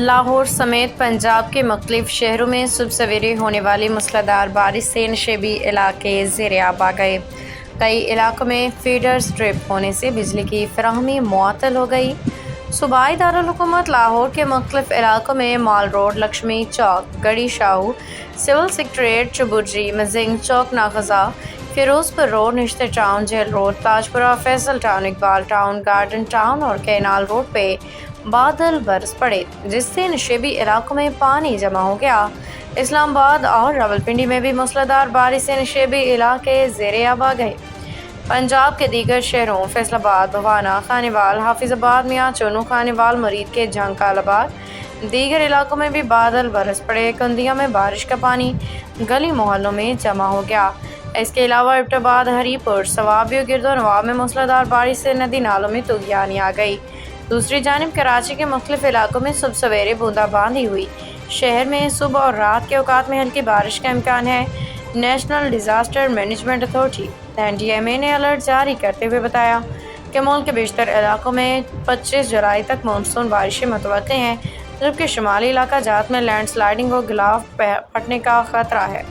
لاہور سمیت پنجاب کے مختلف شہروں میں صبح سویرے ہونے والی موسلادھار بارش سے نشیبی علاقے زیر آب آ گئے۔ کئی علاقوں میں فیڈر سٹرپ ہونے سے بجلی کی فراہمی معطل ہو گئی۔ صوبائی دارالحکومت لاہور کے مختلف علاقوں میں مال road, Lakshmi Chowk, Garhi Shahu, civil secretariat, Chauburji, Mozang Chowk, ناغزہ، Ferozepur road, Nishtar town, jail road, Tajpura, Faisal town, Iqbal town, garden town اور کینال روڈ پہ بادل برس پڑے، جس سے نشیبی علاقوں میں پانی جمع ہو گیا۔ اسلام آباد اور راولپنڈی میں بھی موسلادھار بارش سے نشیبی علاقے زیر آب آ گئے۔ پنجاب کے دیگر شہروں فیصل آباد، بھوانہ، خانیوال، حافظ آباد، میاں چونو، خانیوال، مرید کے جھنکال آباد، دیگر علاقوں میں بھی بادل برس پڑے۔ کندیا میں بارش کا پانی گلی محلوں میں جمع ہو گیا۔ اس کے علاوہ ایبٹ آباد، ہری پور، صوابیوں، گرد و نواح میں موسلادھار بارش سے ندی نالوں میں طوفانی آ گئی۔ دوسری جانب کراچی کے مختلف علاقوں میں صبح سویرے بوندا باندی ہوئی۔ شہر میں صبح اور رات کے اوقات میں ہلکی بارش کا امکان ہے۔ National disaster management authority (NDMA) نے الرٹ جاری کرتے ہوئے بتایا کہ ملک کے بیشتر علاقوں میں 25 جولائی تک مانسون بارشیں متوقع ہیں، جبکہ شمالی علاقہ جات میں لینڈ سلائیڈنگ اور گلاف پھٹنے کا خطرہ ہے۔